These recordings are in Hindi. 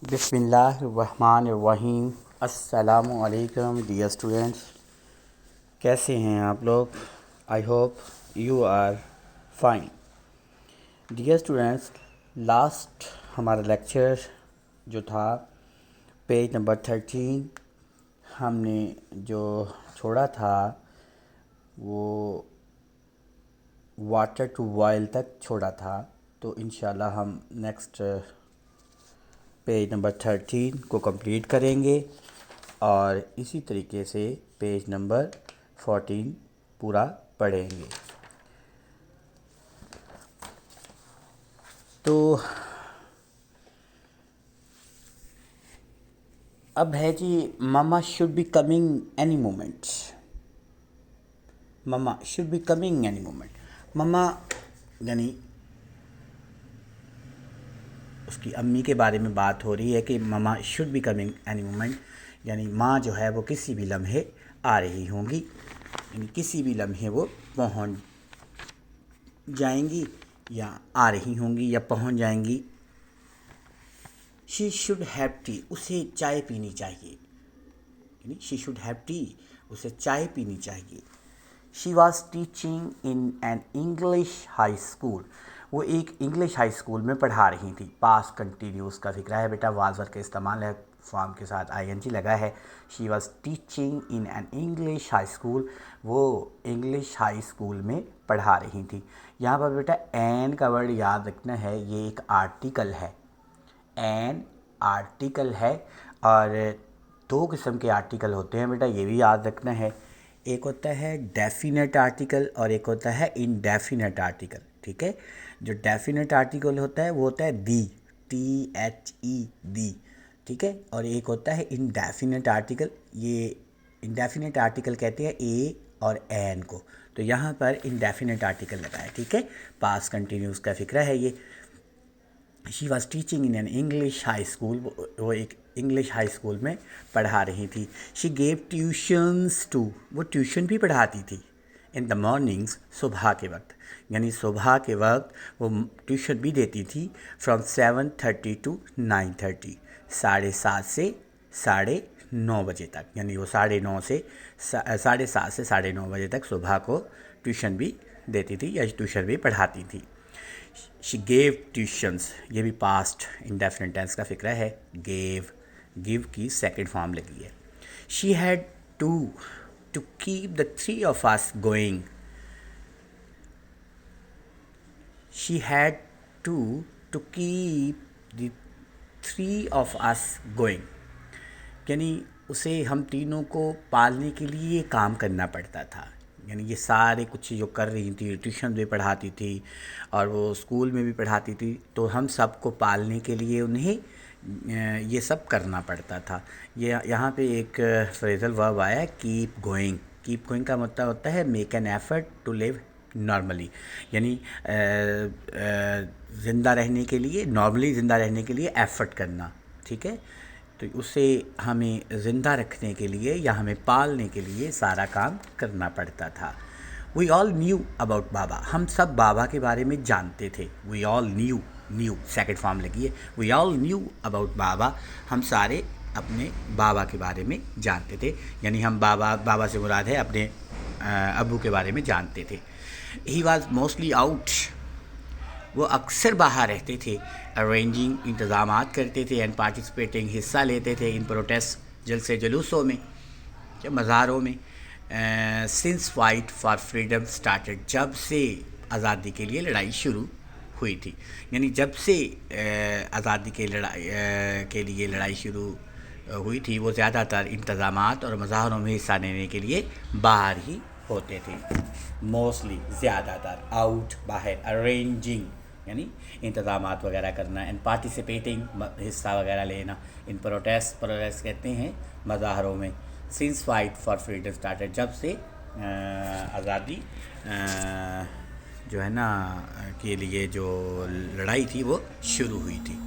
बिस्मिल्लाहिर्रहमानिर्रहीम। अस्सलामु अलैकुम डियर स्टूडेंट्स, कैसे हैं आप लोग? I hope you are fine. Dear students, last हमारा लेक्चर जो था पेज नंबर 13 हमने जो छोड़ा था वो वाटर टू बॉयल तक छोड़ा था। तो इंशाल्लाह हम नेक्स्ट पेज नंबर 13 को कंप्लीट करेंगे और इसी तरीके से पेज नंबर 14 पूरा पढ़ेंगे। तो अब है जी, mama should be coming any moment. Mama should be coming any moment. Mama यानी उसकी अम्मी के बारे में बात हो रही है कि mama should be coming any moment, यानी माँ जो है वो किसी भी लम्हे आ रही होंगी, यानी किसी भी लम्हे वो पहुँच जाएंगी या आ रही होंगी या पहुँच जाएंगी। शी शुड हैव टी, उसे चाय पीनी चाहिए, यानी शी शुड हैव टी, उसे चाय पीनी चाहिए। She was teaching in an English high school, वो एक इंग्लिश हाई स्कूल में पढ़ा रही थी। पास कंटिन्यूस का फिक्र है बेटा, वाज वर्ब का इस्तेमाल है, फॉर्म के साथ आईएनजी लगा है। She was teaching in an English high school, वो इंग्लिश हाई स्कूल में पढ़ा रही थी। यहाँ पर बेटा एन का वर्ड याद रखना है, ये एक आर्टिकल है, एन आर्टिकल है। और दो किस्म के आर्टिकल होते हैं बेटा, ये भी याद रखना है। एक होता है डेफिनेट आर्टिकल और एक होता है इनडेफिनेट आर्टिकल। ठीक है, जो डेफिनेट आर्टिकल होता है वो होता है दी, THE दी। ठीक है, और एक होता है इनडेफिनेट आर्टिकल, ये इनडेफिनेट आर्टिकल कहते हैं ए और एन को। तो यहाँ पर इनडेफिनेट आर्टिकल लगा है। ठीक है, पास कंटिन्यूस का फिक्र है ये। She was teaching in an English high school, वो एक इंग्लिश हाई स्कूल में पढ़ा रही थी। शी गेव ट्यूशन्स टू, वो ट्यूशन भी पढ़ाती थी। इन द मॉर्निंग्स, सुबह के वक्त, यानी सुबह के वक्त वो ट्यूशन भी देती थी। फ्रॉम 7:30 to 9:30, 7:30 से 9:30 बजे तक, यानी वो 9:30 से 7:30 से 9:30 बजे तक सुबह को ट्यूशन भी देती थी या ट्यूशन भी पढ़ाती थी। शी गेव ट्यूशन्स, ये भी पास्ट इंडेफिनिट टेंस का फिक्र है। गेव, गिव की सेकंड फॉर्म लगी है। She had to to keep the three of us going, she had to keep the three of us going, यानी उसे हम तीनों को पालने के लिए काम करना पड़ता था। यानी ये सारे कुछ जो कर रही थी, ट्यूशन भी पढ़ाती थी और वो स्कूल में भी पढ़ाती थी, तो हम सबको पालने के लिए उन्हें ये सब करना पड़ता था। ये यहाँ पे एक फ्रेजल वर्ब आया है, कीप गोइंग। कीप गोइंग का मतलब होता है make an effort to live normally, यानी ज़िंदा रहने के लिए, नॉर्मली ज़िंदा रहने के लिए एफ़र्ट करना। ठीक है, तो उसे हमें ज़िंदा रखने के लिए या हमें पालने के लिए सारा काम करना पड़ता था। वी ऑल न्यू अबाउट बाबा, हम सब बाबा के बारे में जानते थे। We all knew, knew second form लगी है। वी ऑल न्यू अबाउट बाबा, हम सारे अपने बाबा के बारे में जानते थे, यानी हम बाबा से मुराद है अपने अब्बू के बारे में जानते थे। ही वॉज मोस्टली आउट, वो अक्सर बाहर रहते थे। अरेंजिंग, इंतज़ामात करते थे। एंड पार्टिसिपेटिंग, हिस्सा लेते थे। इन प्रोटेस्ट, जलसे जुलूसों में, मज़ारों में। Since fight for freedom started, जब से आज़ादी के लिए लड़ाई शुरू हुई थी, यानी जब से आज़ादी के लिए लड़ाई शुरू हुई थी, वो ज़्यादातर इंतज़ामात और मज़ाहरों में हिस्सा लेने के लिए बाहर ही होते थे। मोस्टली, ज़्यादातर, आउट, बाहर। अरेंजिंग यानी इंतज़ामात वगैरह करना। एंड पार्टिसिपेटिंग, हिस्सा वगैरह लेना। इन प्रोटेस्ट कहते हैं मज़ाहरों में। Since fight for freedom started, जब से आज़ादी जो है ना के लिए जो लड़ाई थी वो शुरू हुई थी।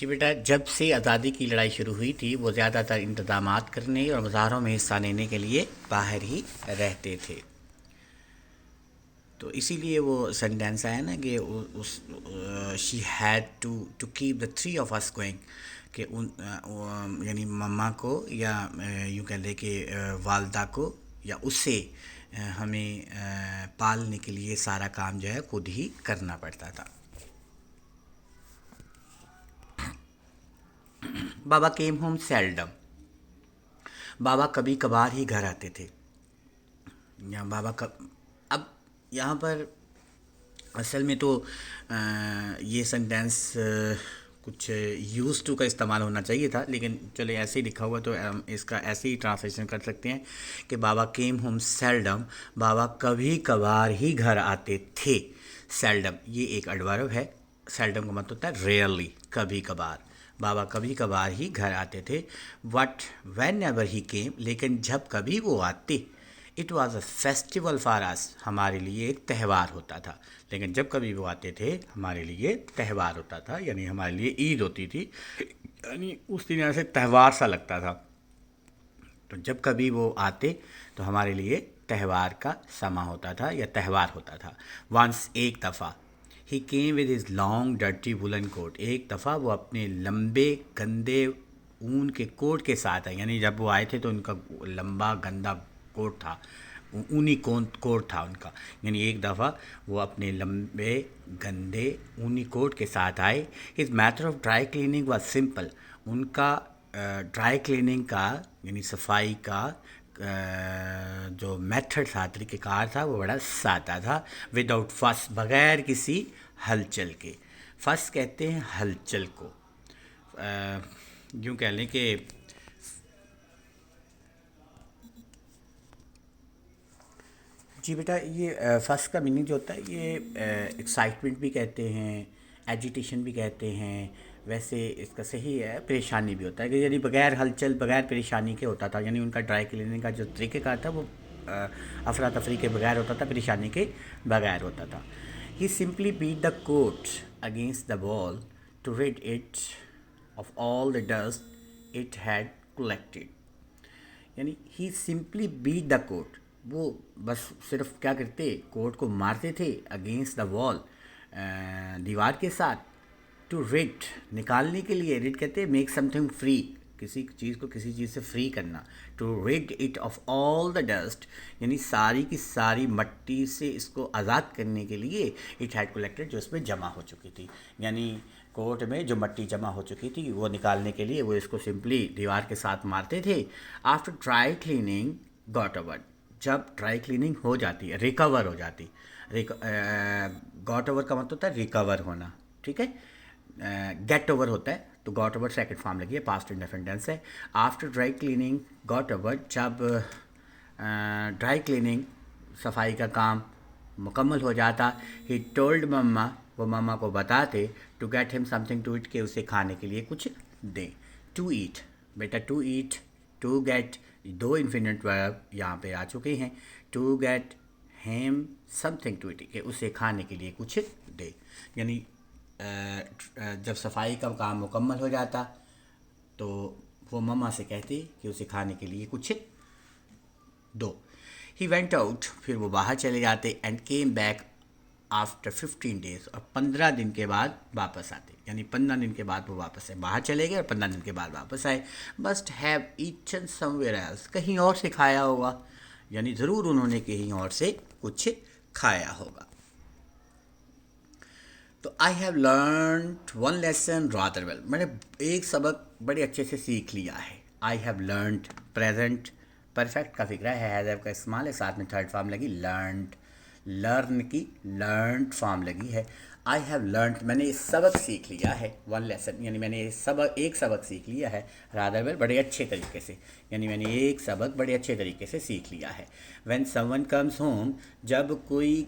जी बेटा, जब से आज़ादी की लड़ाई शुरू हुई थी वो ज़्यादातर इंतज़ामात करने और मुज़ाहरों में हिस्सा लेने के लिए बाहर ही रहते थे। तो इसीलिए वो सेंटेंस आया ना कि उस she had to keep the three of us going, कि यानी मम्मा को या यूँ कह लें कि वालदा को या उसे हमें पालने के लिए सारा काम जो है खुद ही करना पड़ता था। बाबा केम होम सेल्डम, बाबा कभी कभार ही घर आते थे। या बाबा कब, अब यहाँ पर असल में तो ये सेंटेंस कुछ यूज़ टू का इस्तेमाल होना चाहिए था, लेकिन चले ऐसे ही लिखा हुआ तो इसका ऐसे ही ट्रांसलेशन कर सकते हैं कि बाबा केम होम सेल्डम, बाबा कभी कभार ही घर आते थे। सेल्डम ये एक एडवर्ब है। सेल्डम का मतलब होता है रेयरली, कभी कभार। बाबा कभी कभार ही घर आते थे। बट वेन एवर ही केम, लेकिन जब कभी वो आते, it was a festival for us, हमारे लिए एक त्यौहार होता था। लेकिन जब कभी वो आते थे हमारे लिए त्यौहार होता था, यानी हमारे लिए ईद होती थी, यानी उस दिन ऐसे त्यौहार सा लगता था। तो जब कभी वो आते तो हमारे लिए त्यौहार का समा होता था या त्यौहार होता था। वंस, एक दफ़ा, he came with his long dirty woollen coat, एक दफ़ा वो अपने लंबे गंदे ऊन के कोट के साथ आए, यानी जब वो आए थे तो उनका लंबा गंदा कोट था, ऊनी कोट था उनका, यानी एक दफ़ा वो अपने लंबे गंदे ऊनी कोट के साथ आए। His method of dry cleaning was simple, उनका ड्राई क्लीनिंग का यानी सफाई का जो मेथड था, तरीक़ेकार था, वो बड़ा सादा था। विदाउट फस, बग़ैर किसी हलचल के। फस कहते हैं हलचल को, यूँ कह लें कि जी बेटा, ये फर्स्ट का मीनिंग जो होता है ये एक्साइटमेंट भी कहते हैं, एजिटेशन भी कहते हैं। वैसे इसका सही है परेशानी भी होता है, कि यानी बगैर हलचल बगैर परेशानी के होता था, यानी उनका ड्राई क्लीनिंग का जो तरीक़ेकार था वो अफरा तफरी के बगैर होता था, परेशानी के बगैर होता था। He simply beat the coat against the wall to rid it of all the dust it had collected, यानी he simply beat the coat, वो बस सिर्फ क्या करते, कोट को मारते थे अगेंस्ट द वॉल, दीवार के साथ, टू रिड, निकालने के लिए। रिड कहते हैं मेक समथिंग फ्री, किसी चीज़ को किसी चीज़ से फ्री करना। To rid it of all the dust, यानी सारी की सारी मट्टी से इसको आज़ाद करने के लिए। इट हैड कलेक्टेड, जो इसमें जमा हो चुकी थी, यानी कोट में जो मट्टी जमा हो चुकी थी वो निकालने के लिए वो इसको सिंपली दीवार के साथ मारते थे। After dry cleaning got over, जब ड्राई क्लीनिंग हो जाती है, रिकवर हो जाती, गॉट ओवर का मतलब होता है रिकवर होना, ठीक है। गेट ओवर होता है, तो गॉट ओवर सेकंड फॉर्म लगी है, पास्ट इंडेफिनिट टेंस है। After dry cleaning got over, जब ड्राई क्लीनिंग सफाई का काम मुकम्मल हो जाता। ही टोल्ड मम्मा, वो मम्मा को बताते, to get him something to eat, के उसे खाने के लिए कुछ दें। टू ईट, बेटा टू ईट, टू गेट, दो इन्फिनिट वर्ब यहाँ पे आ चुके हैं। To get him something to eat, के उसे खाने के लिए कुछ दे, यानी जब सफाई का काम मुकम्मल हो जाता तो वो मम्मा से कहती कि उसे खाने के लिए कुछ दो। ही वेंट आउट, फिर वो बाहर चले जाते। And came back after 15 days, और 15 दिन के बाद वापस आते, यानी 15 दिन के बाद वो वापस आए, बाहर चले गए और 15 दिन के बाद वापस आए। Must have eaten somewhere else, कहीं और से खाया होगा, यानी ज़रूर उन्होंने कहीं और से कुछ खाया होगा। तो I have learned one lesson rather well, मैंने एक सबक बड़े अच्छे से सीख लिया है। I have learned, present perfect का फिक्रा है, हैव का इस्तेमाल है, साथ में थर्ड फॉर्म लगी लर्नड, लर्न की लर्नड फॉर्म लगी है। आई हैव लर्नड, मैंने ये सबक सीख लिया है। वन लेसन, यानी मैंने एक सबक सीख लिया है। रादर वेल, बड़े अच्छे तरीके से, यानी मैंने एक सबक बड़े अच्छे तरीके से सीख लिया है। व्हेन समवन कम्स होम, जब कोई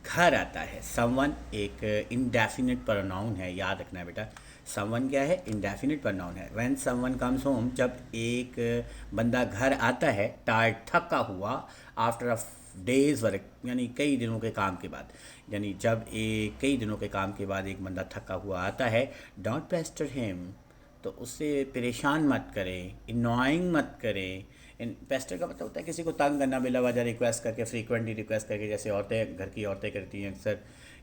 घर आता है। समवन एक इंडेफिनिट प्रोनाउन है, याद रखना बेटा। समवन क्या है, इंडेफिनिट प्रोनाउन है। व्हेन समवन कम्स होम, जब एक बंदा घर आता है, टायर्ड थका हुआ, आफ्टर अ डेज़ वर्क, यानी कई दिनों के काम के बाद, यानी जब कई दिनों के काम के बाद एक बंदा थका हुआ आता है, डोंट पेस्टर हिम, तो उससे परेशान मत करें, इनॉइंग मत करें। इन पेस्टर का मतलब होता है किसी को तंग करना, बिला वजह रिक्वेस्ट करके, फ्रीक्वेंटली रिक्वेस्ट करके, जैसे औरतें, घर की औरतें करती हैं अक्सर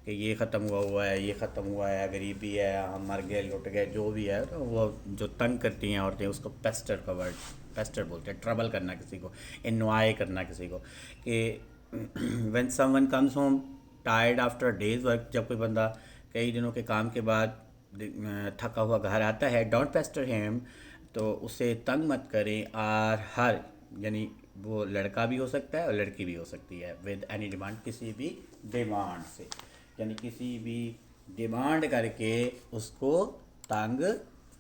कि ये ख़त्म हुआ है, ये ख़त्म हुआ है, गरीबी है, हम मर गए, लुट गए, जो भी है, तो वो जो तंग करती हैं औरतें, उसको पेस्टर का वर्ड पेस्टर बोलते हैं। ट्रबल करना किसी को, इन्वाई करना किसी को, कि when someone comes home tired after days work, जब कोई बंदा कई दिनों के काम के बाद थका हुआ घर आता है, डोंट पेस्टर हिम, तो उसे तंग मत करें। और हर, यानी वो लड़का भी हो सकता है और लड़की भी हो सकती है, विद एनी डिमांड, किसी भी डिमांड से, यानी किसी भी डिमांड करके उसको तंग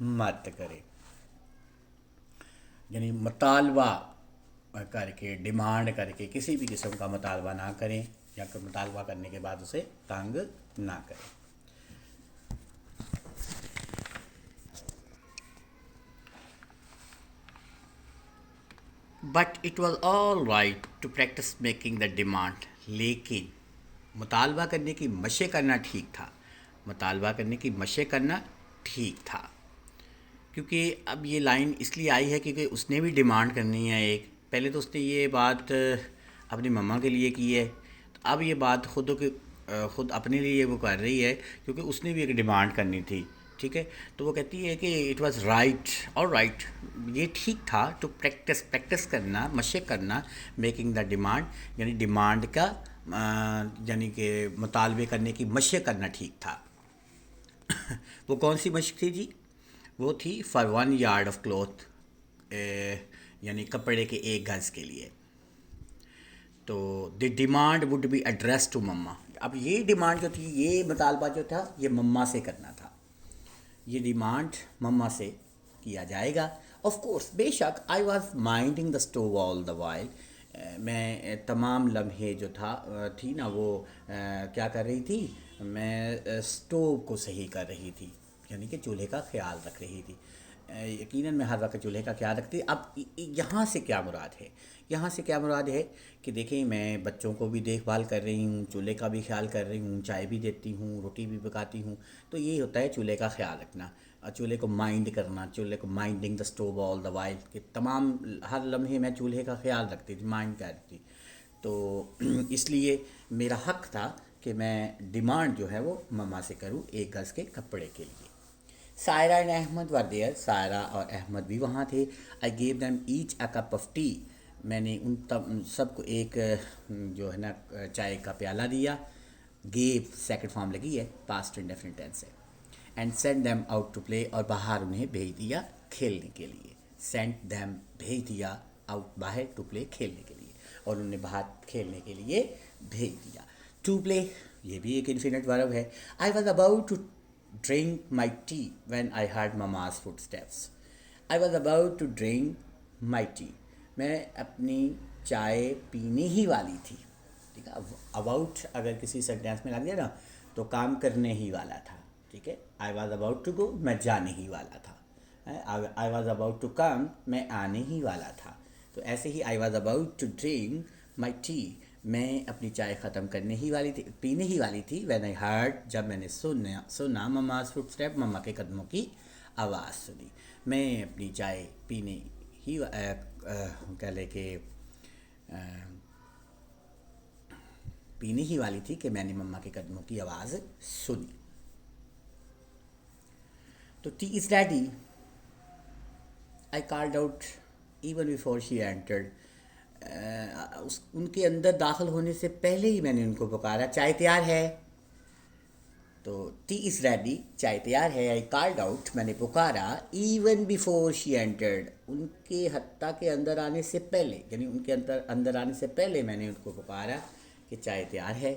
मत करें, यानी मुतालबा करके, डिमांड करके, किसी भी किस्म का मुतालबा ना करें, या मुतालबा करने के बाद उसे तंग ना करें। But it was all right to practise making the demand, लेकिन मुतालबा करने की मशे करना ठीक था, मुतालबा करने की मशे करना ठीक था। क्योंकि अब ये लाइन इसलिए आई है क्योंकि उसने भी डिमांड करनी है एक, पहले तो उसने ये बात अपनी मम्मा के लिए की है, तो अब ये बात खुद अपने लिए वो कर रही है, क्योंकि उसने भी एक डिमांड करनी थी। ठीक है, तो वो कहती है कि इट वाज राइट और राइट, ये ठीक था, टू प्रैक्टिस, प्रैक्टिस करना, मशक करना, मेकिंग द डिमांड, यानी डिमांड का यानी कि मुतालबे करने की मशक करना ठीक था। वो कौन सी मशक थी जी? वो थी फॉर 1 यार्ड ऑफ क्लॉथ, यानी कपड़े के एक गज़ के लिए। तो the demand would be address to mamma, अब ये डिमांड जो थी, ये मुतालबा जो था, ये मम्मा से करना था, ये डिमांड मम्मा से किया जाएगा। ऑफ कोर्स, बेशक, I was minding the stove all the while, मैं तमाम लम्हे जो थी ना वो क्या कर रही थी, मैं स्टोव को सही कर रही थी, यानी कि चूल्हे का ख्याल रख रही थी। यकीनन मैं हर वक्त चूल्हे का ख्याल रखती। अब यहाँ से क्या मुराद है, यहाँ से क्या मुराद है कि देखें, मैं बच्चों को भी देखभाल कर रही हूँ, चूल्हे का भी ख्याल कर रही हूँ, चाय भी देती हूँ, रोटी भी पकाती हूँ, तो ये होता है चूल्हे का ख्याल रखना, चूल्हे को माइंड करना, चूल्हे को minding the stove all the while, कि तमाम हर लम्हे मैं चूल्हे का ख्याल रखती थी, माइंड करती थी। तो इसलिए मेरा हक़ था कि मैं डिमांड जो है वो मम्मा से करूँ एक गज़ के कपड़े के लिए। Saira and Ahmed were there, Saira और अहमद भी वहाँ थे। I gave them each a cup of tea, मैंने उन सबको एक जो है ना चाय का प्याला दिया। गेव सेकंड फॉर्म लगी है, पास्ट इंडेफिनिट टेंस से। And send them out to play, और बाहर उन्हें भेज दिया खेलने के लिए। सेंड देम, भेज दिया, आउट, बाहर, टू प्ले, खेलने के लिए, और उन्हें बाहर खेलने के लिए भेज दिया। टू प्ले, ये भी एक इन्फिनिट वर्ब है। I was about to drink my tea when I heard mama's footsteps. I was about to drink my tea. मैं अपनी चाय पीने ही वाली थी। ठीक है, अबाउट अगर किसी सेंटेंस में लग गया ना तो काम करने ही वाला था। ठीक है, I was about to go, मैं जाने ही वाला था। I was about to come, मैं आने ही वाला था। तो ऐसे ही I was about to drink my tea, मैं अपनी चाय ख़त्म करने ही वाली थी, पीने ही वाली थी। व्हेन आई हर्ड, जब मैंने सुना मम्माज़ फुटस्टेप, मम्मा के कदमों की आवाज़ सुनी। मैं अपनी चाय पीने ही कह ले कि पीने ही वाली थी कि मैंने मम्मा के कदमों की आवाज़ सुनी। तो T is ready, I called out even before she entered, उनके अंदर दाखिल होने से पहले ही मैंने उनको पुकारा, चाय तैयार है। तो टी इज़ रेडी, चाय तैयार है। आई कॉल्ड आउट, मैंने पुकारा, इवन बिफोर शी एंटर्ड, उनके हत्ता के अंदर आने से पहले, यानी उनके अंदर आने से पहले मैंने उनको पुकारा कि चाय तैयार है।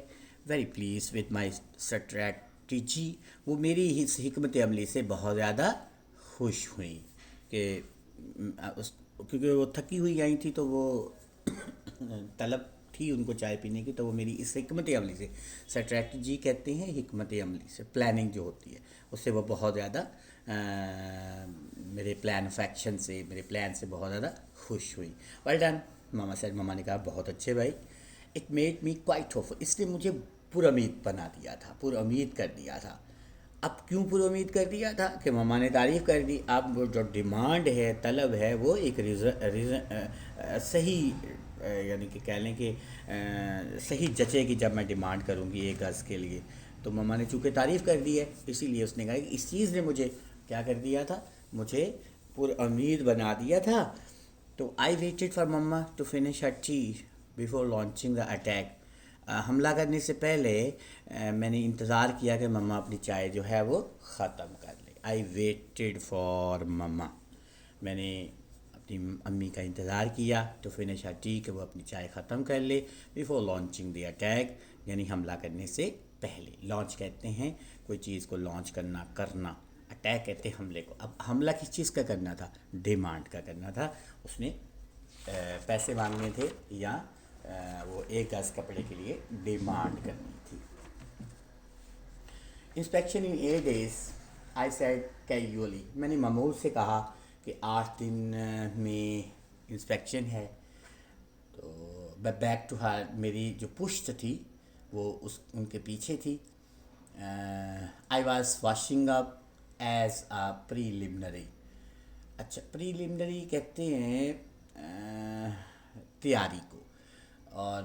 Very please with my strategy, वो मेरी इस हिकमत अमली से बहुत ज़्यादा खुश हुई कि क्योंकि वो थकी हुई आई थी, तो वो तलब थी उनको चाय पीने की, तो वो मेरी इस हिकमत अमली से, स्ट्रैटेजी कहते हैं हिकमत अमली से, प्लानिंग जो होती है, उससे वो बहुत ज़्यादा मेरे प्लान ऑफ एक्शन से, मेरे प्लान से बहुत ज़्यादा खुश हुई। वेल डन, मामा ने कहा बहुत अच्छे भाई। It made me quite hopeful, इसने मुझे पुरुमीद बना दिया था, पुरुमीद कर दिया था। अब क्यों पुरुमीद कर दिया था कि मम्मा ने तारीफ़ कर दी। अब वो जो डिमांड है, तलब है, वो एक सही यानी कि कह लें कि सही जचेगी जब मैं डिमांड करूँगी एक गज़ के लिए। तो मम्मा ने चूँकि तारीफ़ कर दी है, इसीलिए उसने कहा कि इस चीज़ ने मुझे क्या कर दिया था, मुझे पुरुमीद बना दिया था। तो आई वेटेड फॉर मम्मा to finish her tea before launching the attack. हमला करने से पहले मैंने इंतज़ार किया कि मम्मा अपनी चाय जो है वो ख़त्म कर ले। आई वेटेड फॉर मम्मा, मैंने अपनी अम्मी का इंतज़ार किया टू फिनिश हर टी, कि वो अपनी चाय ख़त्म कर ले बिफोर लॉन्चिंग द अटैक, यानी हमला करने से पहले। लॉन्च कहते हैं कोई चीज़ को लॉन्च करना, करना। अटैक कहते हैं हमले को। अब हमला किस चीज़ का करना था, डिमांड का करना था। उसने पैसे मांगने थे या वो एक गज़ कपड़े के लिए डिमांड करनी थी। Inspection in 8 days, I said casually, मैंने मामूल से कहा कि 8 दिन में इंस्पेक्शन है। तो बैक टू हर, मेरी जो पुश्त थी वो उनके पीछे थी। I was washing up as a preliminary. अच्छा, प्रीलिमिनरी कहते हैं तैयारी को, और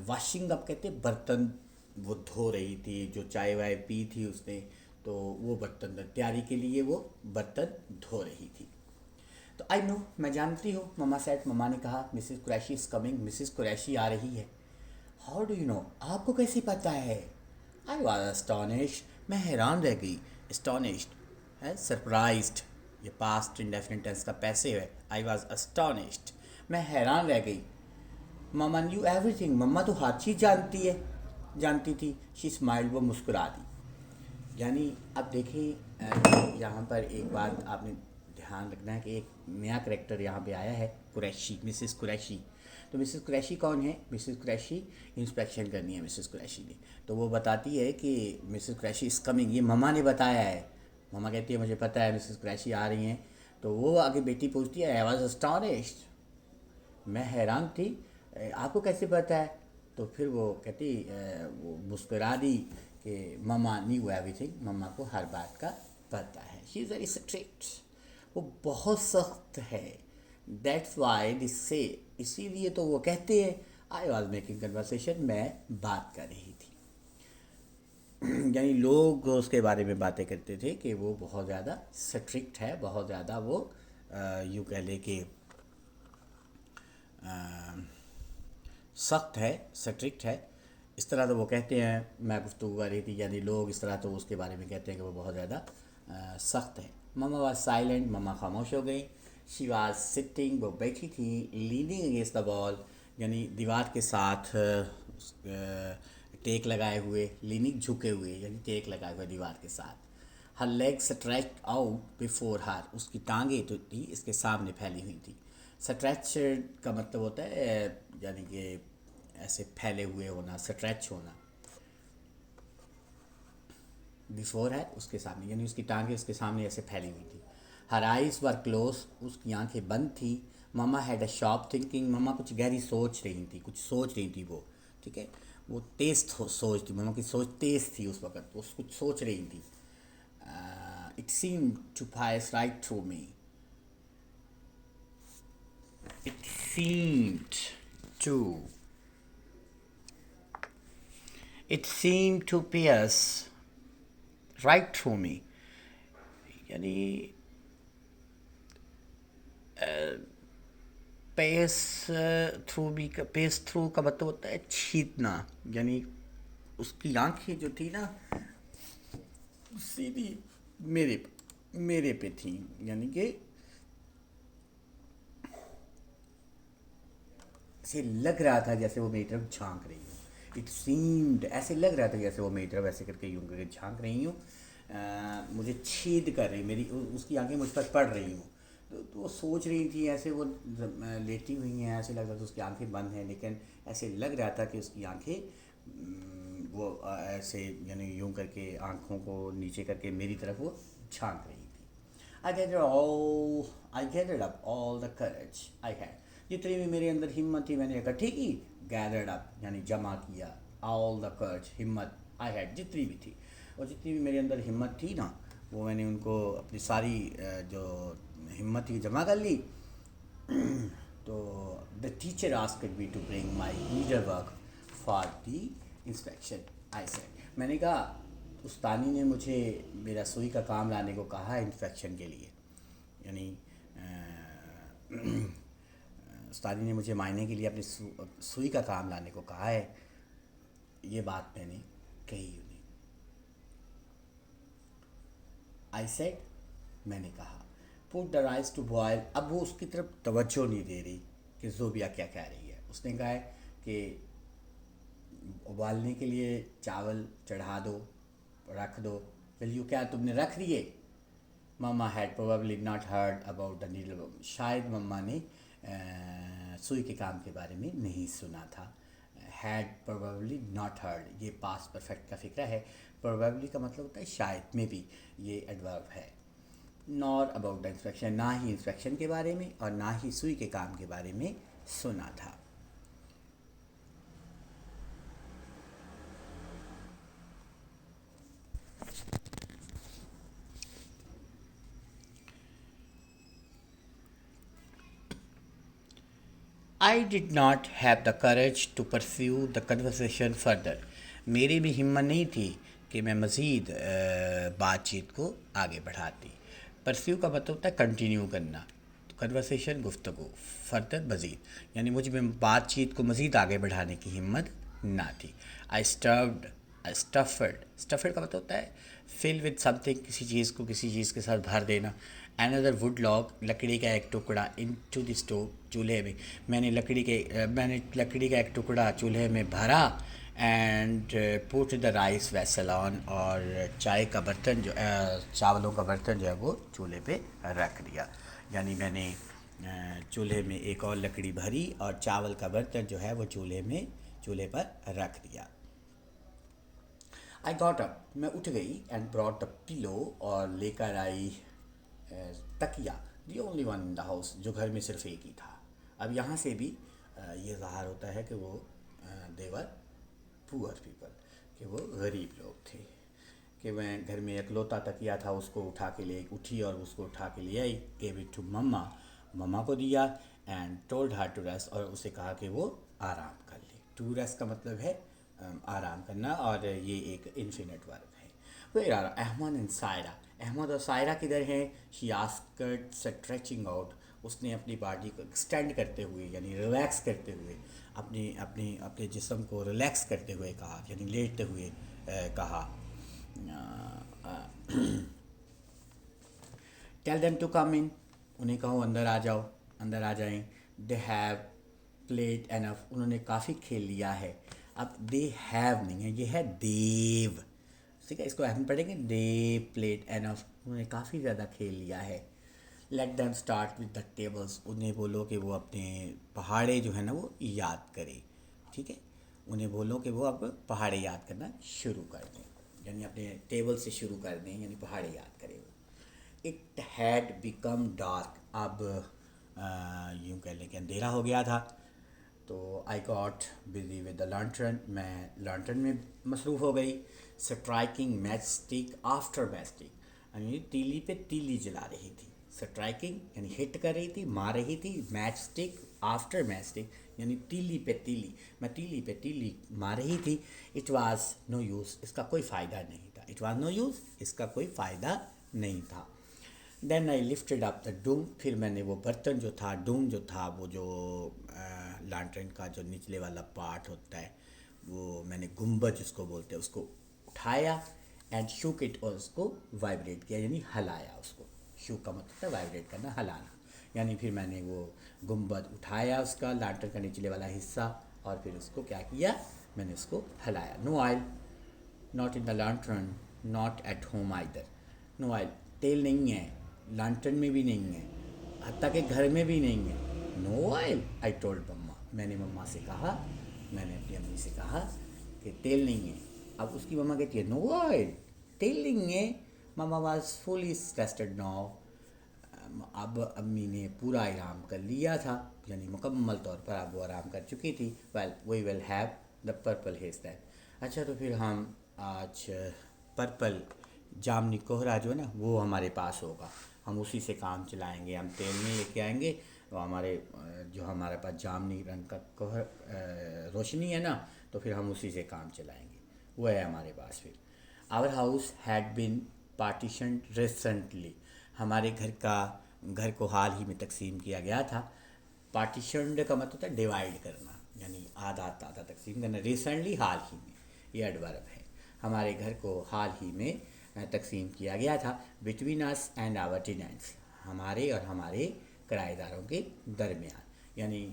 वॉशिंग अप कहते हैं बर्तन वो धो रही थी, जो चाय वाय पी थी उसने, तो वो बर्तन तैयारी के लिए वो बर्तन धो रही थी। तो आई नो, मैं जानती हूँ, मम्मा सेड, मम्मा ने कहा Mrs Qureshi is coming, Mrs Qureshi आ रही है। हाउ डू यू नो, आपको कैसे पता है? आई वॉज अस्टॉनिश्ड, मैं हैरान रह गई। अस्टॉनिश्ड है सरप्राइज्ड, ये पास्ट इंडेफिनिट टेंस का पैसिव है। आई वॉज अस्टॉनिश्ड, मैं हैरान रह गई। मम्मा न्यू एवरीथिंग, मम्मा तो हर चीज़ जानती थी। शी स्माइल्ड, वो मुस्कुरा दी। यानी अब देखिए, यहाँ पर एक बात आपने ध्यान रखना है कि एक नया करेक्टर यहाँ पे आया है, कुरैशी, मिसेस कुरैशी। तो मिसेस कुरैशी कौन है? मिसेस कुरैशी इंस्पेक्शन करनी है मिसेस कुरैशी ने। तो वो बताती है कि मिसेस कुरैशी इज़ कमिंग, ये मम्मा ने बताया है। मम्मा कहती है मुझे पता है मिसेस कुरैशी आ रही हैं। तो वो आगे बेटी पूछती है, आई वॉज अस्टॉनिश्ड, मैं हैरान थी, आपको कैसे पता है? तो फिर वो कहती, वो मुस्कुरा दी कि मम्मा न्यू एवरीथिंग, मम्मा को हर बात का पता है। शी इज़ वेरी स्ट्रिक्ट, वो बहुत सख्त है। दैट्स वाई दिस से, इसीलिए तो वो कहते हैं आई वॉज मेकिंग कन्वर्सेशन, मैं बात कर रही थी। यानी लोग उसके बारे में बातें करते थे कि वो बहुत ज़्यादा स्ट्रिक्ट है, बहुत ज़्यादा वो यूँ कह ले कि सख्त है, स्ट्रिक्ट है। इस तरह तो वो कहते हैं, मैं गुफ्तगू कर रही थी, यानी लोग इस तरह तो उसके बारे में कहते हैं कि वो बहुत ज़्यादा सख्त है। मम्मा वाज साइलेंट, मम्मा खामोश हो गई। शी वाज सिटिंग, वो बैठी थी, लीनिंग अगेंस्ट द वॉल, यानी दीवार के साथ टेक लगाए हुए, लीनिंग झुके हुए, यानी टेक लगाए हुए दीवार के साथ। हर leg stretch out before her, उसकी टांगें तो थी इसके सामने फैली हुई थी। स्ट्रेच का मतलब होता है यानी कि ऐसे फैले हुए होना, स्ट्रेच होना। बिफोर है उसके सामने, यानी उसकी टांगें उसके सामने ऐसे फैली हुई थी। हर आइज़ वर क्लोज, उसकी आंखें बंद थी। मम्मा हैड अ शॉप थिंकिंग, मम्मा कुछ गहरी सोच रही थी, कुछ सोच रही थी वो, ठीक है, वो तेज़ सोच थी, मम्मा की सोच तेज़ थी उस वक़्त, वो कुछ सोच रही थी। It seem to pass right through me, it seemed to it seemed to pierce right through me, यानी पेस थ्रू भी का, पेस थ्रू का मतलब होता है छीतना, यानी उसकी आंखें जो थी ना सीधी मेरे पे थी, यानी कि ऐसे लग रहा था जैसे वो मेरी तरफ झांक रही हूँ। इट सीम्ड, ऐसे लग रहा था जैसे वो मेरी तरफ ऐसे करके यूँ करके झांक रही हूँ, मुझे छेद कर रही, मेरी उसकी आंखें मुझ पर पड़ रही हूँ। तो वो सोच रही थी ऐसे, वो लेटी हुई हैं, ऐसे लग रहा था उसकी आंखें बंद हैं, लेकिन ऐसे लग रहा था कि उसकी आंखें वो ऐसे यानी यूँ करके आँखों को नीचे करके मेरी तरफ वो झांक रही थी। I gathered up all the courage I had. जितनी भी मेरे अंदर हिम्मत थी मैंने इकट्ठी की, गैदर्ड अप यानी जमा किया, ऑल द कर्ज हिम्मत आई हैड जितनी भी थी, और जितनी भी मेरे अंदर हिम्मत थी ना वो मैंने उनको अपनी सारी जो हिम्मत थी जमा कर ली। तो the teacher asked me to bring my reader work for the inspection. I said, मैंने कहा उस्तानी ने मुझे मेरा सुई का काम लाने को कहा है इंस्पेक्शन के लिए, यानी उस्तानी ने मुझे मायने के लिए अपनी सुई का काम लाने को कहा है। ये बात मैंने कही उन्हें। आई सेड, मैंने कहा, put the rice to boil. अब वो उसकी तरफ तवज्जो नहीं दे रही कि ज़ोबिया क्या कह रही है। उसने कहा है कि उबालने के लिए चावल चढ़ा दो, रख दो। विल यू, क्या तुमने रख दिए? Mamma had probably not heard about the needle. शायद मम्मा ने सुई के काम के बारे में नहीं सुना था। हैड प्रोबेबली नॉट हर्ड, ये पास्ट परफेक्ट का फिक्र है। प्रोबेबली का मतलब होता है शायद में भी, ये एडवर्ब है। नॉर अबाउट द इंस्पेक्शन, ना ही इंस्पेक्शन के बारे में और ना ही सुई के काम के बारे में सुना था। I did not have the courage to pursue the conversation further. मेरी भी हिम्मत नहीं थी कि मैं मज़ीद बातचीत को आगे बढ़ाती। परस्यू का मतलब होता है कंटिन्यू करना, कन्वर्सेशन गुफ्तगू, फर्दर मज़ीद, यानी मुझ में बातचीत को मज़ीद आगे बढ़ाने की हिम्मत ना थी। आई स्टफर्ड का मतलब होता है फिल विद समथिंग, किसी चीज़ को किसी चीज़ के साथ भर देना। अनदर वुड लॉग, लकड़ी का एक टुकड़ा, इन टू द स्टोव, चूल्हे में। मैंने लकड़ी का एक टुकड़ा चूल्हे में भरा। And put the rice vessel on, और चाय का बर्तन जो चावलों का बर्तन जो है वो चूल्हे पे रख दिया। यानी मैंने चूल्हे में एक और लकड़ी भरी और चावल का बर्तन जो है वो चूल्हे पर रख दिया। आई गॉट अप, मैं उठ गई, एंड ब्रॉट द पिलो, और लेकर आई तकिया, the only one in the house, जो घर में सिर्फ एक ही था। अब यहाँ से भी ये ज़ाहिर होता है कि वो देवर पुअर पीपल, कि वो गरीब लोग थे। कि मैं घर में इकलौता तकिया था, उसको उठा के ले उठी और उसको उठा के ले आई, गेव इट टू मम्मा को दिया, and told her to rest, और उसे कहा कि वो आराम कर ले। टू रेस्ट का मतलब है आराम करना, और ये एक इन्फिनिट वर्ब है। Where are Ahmed and Saira? Ahmed और सायरा किधर हैं? शी आस्क्ड स्ट्रेचिंग आउट, उसने अपनी बॉडी को एक्सटेंड करते हुए यानी रिलैक्स करते हुए, अपने जिस्म को रिलैक्स करते हुए कहा, यानी लेटते हुए कहा। टेल देम टू कम इन, उन्हें कहो अंदर आ जाओ, अंदर आ जाएं। दे हैव प्लेड एनफ, उन्होंने काफ़ी खेल लिया है। अब दे हैव नहीं है, ये है देव, ठीक है, इसको हम पढ़ेंगे। दे प्लेड एनफ, उन्होंने काफ़ी ज़्यादा खेल लिया है। Let them start with the tables, उन्हें बोलो कि वो अपने पहाड़े जो है ना वो याद करें, ठीक है। उन्हें बोलो कि वो अब पहाड़े याद करना शुरू कर दें, यानी अपने टेबल से शुरू कर दें, यानी पहाड़े याद करें वो। इट हैड बिकम डार्क, अब यूँ कह लें कि अंधेरा हो गया था। तो I got busy with the lantern, मैं लॉन्टर्न में मसरूफ़ हो गई। Striking matchstick after matchstick, यानी तीली पे तीली जला रही थी। स्ट्राइकिंग यानी हिट कर रही थी, मार रही थी। Match stick after matchstick, यानी तीली पे तीली, मैं तीली पे तीली मार रही थी। इट वाज नो यूज़, इसका कोई फ़ायदा नहीं था। इट वाज नो यूज़, इसका कोई फ़ायदा नहीं था। Then I lifted up the doom, फिर मैंने वो बर्तन जो था, डूम जो था, वो जो लांटर्न का जो निचले वाला पार्ट होता है, वो मैंने गुंबद जिसको बोलते हैं उसको उठाया, एंड शूक इट, और उसको वाइब्रेट किया, यानी हलाया उसको। शूक का मतलब है वाइब्रेट करना, हलाना। यानी फिर मैंने वो गुंबद उठाया, उसका लांटर्न का निचले वाला हिस्सा, और फिर उसको क्या किया, मैंने उसको हलाया। No oil, not in the lantern, not at home either. No oil, तेल नहीं है, लॉन्टर्न में भी नहीं है, हत्ता के घर में भी नहीं है। नो ऑयल, आई टोल्ड मम्मा, मैंने मम्मा से कहा, मैंने अपनी अम्मी से कहा कि तेल नहीं है। अब उसकी मम्मा कहती है नो ऑयल, तेल नहीं है। मम्मा वाज फुली स्ट्रेस्ड नाउ, अब अम्मी ने पूरा आराम कर लिया था, यानी मुकम्मल तौर पर अब वो आराम कर चुकी थी। Well we will have the purple hedge that. अच्छा, तो फिर हम आज पर्पल जामनी कोहरा जो है ना वो हमारे पास होगा, हम उसी से काम चलाएंगे। हम तेल में लेके आएंगे, वो हमारे जो हमारे पास जामनी रंग का कोहर रोशनी है ना, तो फिर हम उसी से काम चलाएंगे, वो है हमारे पास। फिर our house had been partition recently, हमारे घर को हाल ही में तकसीम किया गया था। पार्टीशन का मतलब होता है डिवाइड करना, यानी आधा आधा तकसीम करना। रिसेंटली हाल ही में, ये एडवर्ब है। हमारे घर को हाल ही में तकसीम किया गया था। Between us and our tenants, हमारे और हमारे किराएदारों के दरमियान, यानी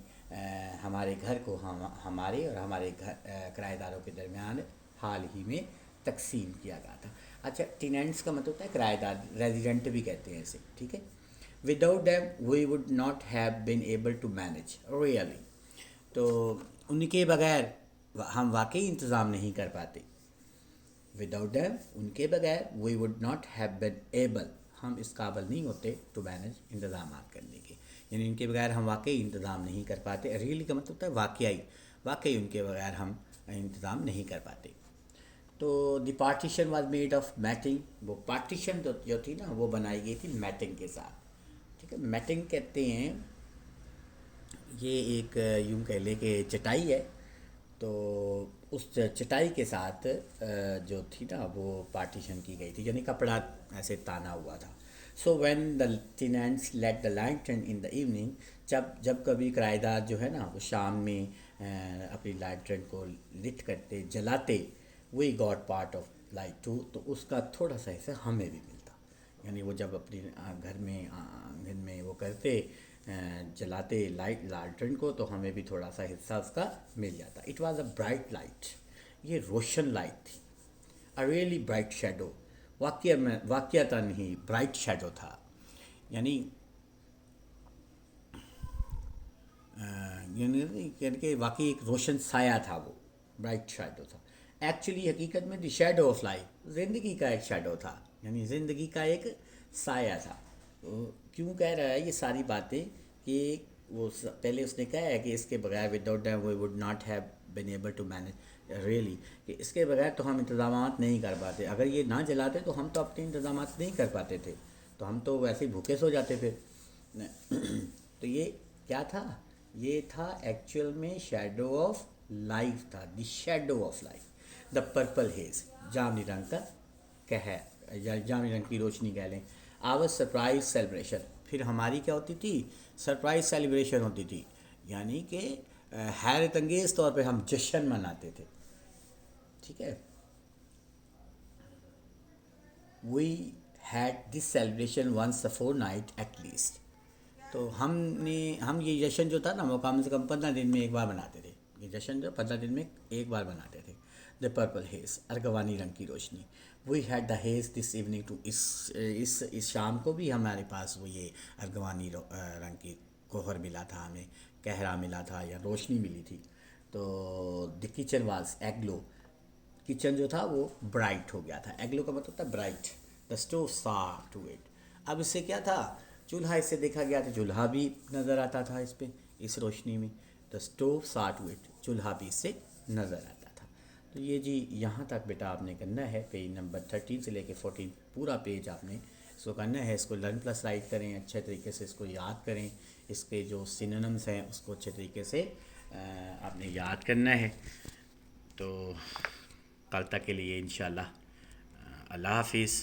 हमारे घर को हमारे और हमारे किराएदारों के दरमियान हाल ही में तकसीम किया गया था। अच्छा, टेनेंट्स का मतलब होता है किराएदार, रेजिडेंट भी कहते हैं इसे, ठीक है। Without them we would not have been able to manage really, तो उनके बगैर हम वाकई इंतज़ाम नहीं कर पाते। विदाउट देम, उनके बगैर, we would not have been able, हम इस काबिल नहीं होते टू मैनेज, इंतज़ाम करने के, यानी इनके बगैर हम वाकई इंतज़ाम नहीं कर पाते। रियली का मतलब होता है वाकई, वाकई उनके बगैर हम इंतज़ाम नहीं कर पाते। तो the partition was made of matting, वो पार्टीशन जो थी ना वो बनाई गई थी मैटिंग के साथ, ठीक है। मैटिंग कहते हैं, ये एक यूं कह ले कि चटाई है, तो उस चटाई के साथ जो थी ना वो पार्टीशन की गई थी, यानी कपड़ा ऐसे ताना हुआ था। So when the tenants let the lantern in the evening, जब कभी किराएदार जो है ना वो शाम में अपनी लैंटर्न को लिट करते, जलाते, we got part of light too, तो उसका थोड़ा सा हिस्सा हमें भी मिलता, यानी वो जब अपनी घर में आंगन में वो करते, जलाते लालटेन को, तो हमें भी थोड़ा सा हिस्सा उसका मिल जाता। It was a bright light, ये रोशन लाइट थी। अ रियली ब्राइट शेडो, वाक्यता नहीं, ब्राइट शेडो था, यानी यानी कि वाकई एक रोशन साया था, वो ब्राइट शेडो था। एक्चुअली हकीकत में द शेडो ऑफ लाइफ, ज़िंदगी का एक शेडो था, यानी ज़िंदगी का एक साया था। तो क्यों कह रहा है ये सारी बातें कि पहले उसने कहा है कि इसके बगैर, without them we would not have been able to manage really, कि इसके बगैर तो हम इंतज़ाम नहीं कर पाते, अगर ये ना जलाते तो हम तो अपने इंतज़ाम नहीं कर पाते थे, तो हम तो वैसे ही भूखे सो जाते फिर। तो ये क्या था, ये था एक्चुअल में शेडो ऑफ लाइफ था, the shadow of life. The purple hedge, जामुनी रंग का कहर या जामुनी रंग की रोशनी कह लें। आवर सरप्राइज सेलिब्रेशन, फिर हमारी क्या होती थी, सरप्राइज सेलिब्रेशन होती थी, यानी कि हैरत अंगेज़ तौर पे हम जश्न मनाते थे, ठीक है। We had this celebration once a fortnight at least, तो हम ये जश्न जो था ना वो कम से कम 15 दिन में एक बार बनाते थे, ये जश्न जो 15 दिन में एक बार बनाते थे। द पर्पल हेज, अर्गवानी रंग की रोशनी। We had the hedge this evening too, इस शाम को भी हमारे पास वो ये अर्गवानी रंग की कोहर मिला था, हमें कहरा मिला था या रोशनी मिली थी। तो द किचन वाज एग्लो, किचन जो था वो ब्राइट हो गया था। एग्लो का मतलब था ब्राइट। द स्टोव सा टू इट, अब इससे क्या था, चूल्हा इससे देखा गया था, चूल्हा भी नज़र आता था इस पे, इस रोशनी में। द स्टोव सा टू इट, चूल्हा भी इससे नज़र आता था। तो ये जी यहाँ तक बेटा आपने करना है, पेज नंबर 13 से लेके 14 पूरा पेज आपने इसको करना है। इसको लर्न प्लस राइट करें, अच्छे तरीके से इसको याद करें, इसके जो सिनोनिम्स हैं उसको अच्छे तरीके से आपने याद करना है। तो कल तक के लिए इंशाल्लाह, अल्लाह हाफिज़।